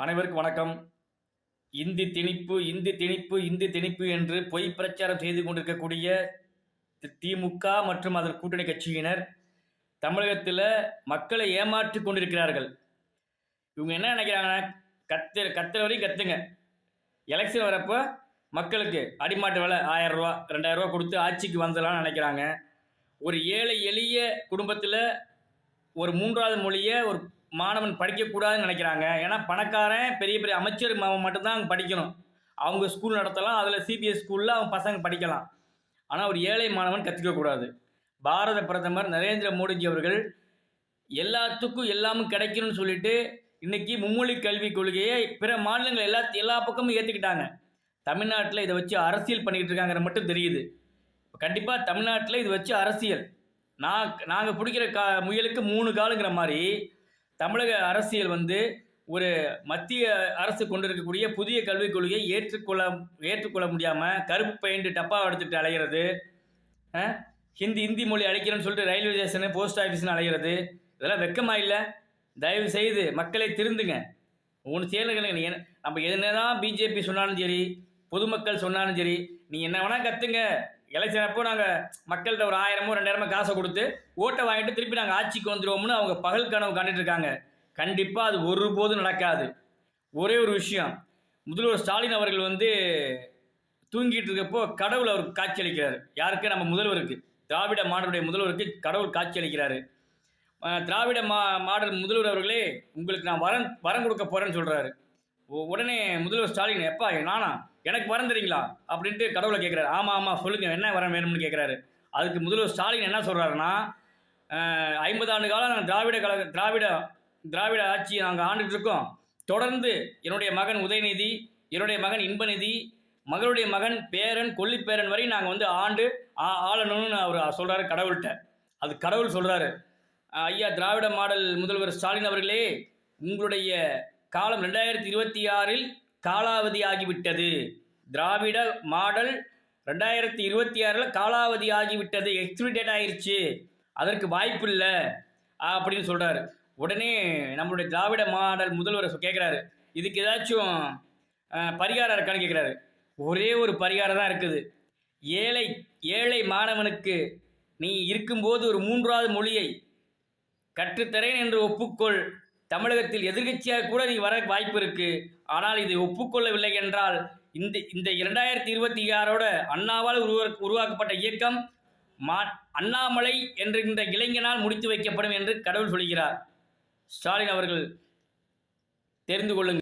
அனைவருக்கும் வணக்கம். இந்தி திணிப்பு இந்தி திணிப்பு இந்தி திணிப்பு என்று பொய் பிரச்சாரம் செய்து கொண்டிருக்கக்கூடிய திமுக மற்றும் அதன் கூட்டணி கட்சியினர் தமிழகத்தில் மக்களை ஏமாற்றிக் கொண்டிருக்கிறார்கள். இவங்க என்ன நினைக்கிறாங்கன்னா, கத்துற வரையும் கத்துங்க. எலெக்ஷன் வரப்போ மக்களுக்கு அடிமாட்டு விலை 1000 ரூபா 2000 ரூபா கொடுத்து ஆட்சிக்கு வந்துடலாம்னு நினைக்கிறாங்க. ஒரு ஏழை எளிய குடும்பத்தில் ஒரு 3வது மொழியை ஒரு மாணவன் படிக்கக்கூடாதுன்னு நினைக்கிறாங்க. ஏன்னா பணக்காரன் பெரிய பெரிய அமைச்சர் மட்டும்தான் அங்கே படிக்கணும். அவங்க ஸ்கூல் நடத்தலாம், அதில் சிபிஎஸ் ஸ்கூலில் அவங்க பசங்க படிக்கலாம். ஆனால் ஒரு ஏழை மாணவன் கற்றுக்கக்கூடாது. பாரத பிரதமர் நரேந்திர மோடிஜி அவர்கள் எல்லாத்துக்கும் எல்லாமும் கிடைக்கணும்னு சொல்லிட்டு இன்றைக்கி மும்மொழி கல்விக் கொள்கையை பிற மாநிலங்கள் எல்லா பக்கமும் ஏற்றுக்கிட்டாங்க. தமிழ்நாட்டில் இதை வச்சு அரசியல் பண்ணிக்கிட்டு இருக்காங்கிற மட்டும் தெரியுது. கண்டிப்பாக தமிழ்நாட்டில் இது வச்சு அரசியல் நாங்கள் பிடிக்கிற முயலுக்கு 3 காலுங்கிற மாதிரி தமிழக அரசியல் ஒரு மத்திய அரசு கொண்டிருக்கக்கூடிய புதிய கல்விக் கொள்கையை ஏற்றுக்கொள்ள முடியாமல் கருப்பு பெயிண்ட் டப்பாவை எடுத்துகிட்டு அலைகிறது, ஹிந்தி மொழி அழைக்கிறேன்னு சொல்லிட்டு ரயில்வே ஸ்டேஷனு போஸ்ட் ஆஃபீஸ்னு அலைகிறது. இதெல்லாம் வெக்கமா இல்லை? தயவு செய்து மக்களை திருந்துங்க. ஒன்று சேருங்க. நம்ம என்னதான் பிஜேபி சொன்னாலும் சரி, பொதுமக்கள் சொன்னாலும் சரி, நீங்கள் என்ன வேணால் கற்றுங்க. எலெக்ஷன் அப்போ நாங்கள் மக்கள்கிட்ட ஒரு 1000மோ 2000மோ காசை கொடுத்து ஓட்டை வாங்கிட்டு திருப்பி நாங்கள் ஆட்சிக்கு வந்துடுவோம்னு அவங்க பகல் கனவு காண்டிட்டு இருக்காங்க. கண்டிப்பாக அது ஒருபோதும் நடக்காது. ஒரே ஒரு விஷயம், முதல்வர் ஸ்டாலின் அவர்கள் தூங்கிட்டு இருக்கப்போ கடவுள் அவருக்கு காட்சி அளிக்கிறார். யாருக்கு? நம்ம முதல்வருக்கு, திராவிட மாடலுடைய முதல்வருக்கு கடவுள் காட்சி அளிக்கிறாரு. திராவிட மாடல் முதல்வர் அவர்களே, உங்களுக்கு நான் வரம் கொடுக்க போகிறேன்னு சொல்கிறாரு. உடனே முதல்வர் ஸ்டாலின், எப்பா நானா, எனக்கு வரம் தரீங்களா அப்படின்ட்டு கடவுளை கேட்குறாரு. ஆமாம் சொல்லுங்கள், என்ன வரம் வேணும்னு கேட்குறாரு. அதுக்கு முதல்வர் ஸ்டாலின் என்ன சொல்கிறாருன்னா, 50 ஆண்டு காலம் நாங்கள் திராவிட ஆட்சியை நாங்கள் ஆண்டுட்டு இருக்கோம். தொடர்ந்து என்னுடைய மகன் உதயநிதி, என்னுடைய மகன் இன்பநிதி, மகளுடைய மகன் பேரன் கொல்லிப்பேரன் வரை நாங்கள் ஆளணும்னு அவர் சொல்கிறாரு கடவுள்கிட்ட. அது கடவுள் சொல்கிறாரு, ஐயா திராவிட மாடல் முதல்வர் ஸ்டாலின் அவர்களே, உங்களுடைய காலம் 2026 காலாவதி ஆகிவிட்டது. திராவிட மாடல் 2026 காலாவதி ஆகிவிட்டது, எக்ஸ்பிரி டேட் ஆயிடுச்சு, அதற்கு வாய்ப்பு இல்லை அப்படின்னு சொல்கிறாரு. உடனே நம்மளுடைய திராவிட மாடல் முதல்வர் கேட்குறாரு, இதுக்கு ஏதாச்சும் பரிகாரம் இருக்கான்னு கேட்குறாரு. ஒரே ஒரு பரிகாரம் தான் இருக்குது. ஏழை மாணவனுக்கு நீ இருக்கும்போது ஒரு 3வது மொழியை கற்றுத்தரேன் என்று ஒப்புக்கொள். தமிழகத்தில் எதிர்கட்சியாக கூட நீ வர வாய்ப்பு இருக்கு. ஆனால் இதை ஒப்புக்கொள்ளவில்லை என்றால் இந்த 2026 அண்ணாவால் உருவாக்கப்பட்ட இயக்கம் அண்ணாமலை என்கின்ற இளைஞனால் முடித்து வைக்கப்படும் என்று கடவுள் சொல்கிறார். ஸ்டாலின் அவர்கள் தெரிந்து கொள்ளுங்கள்.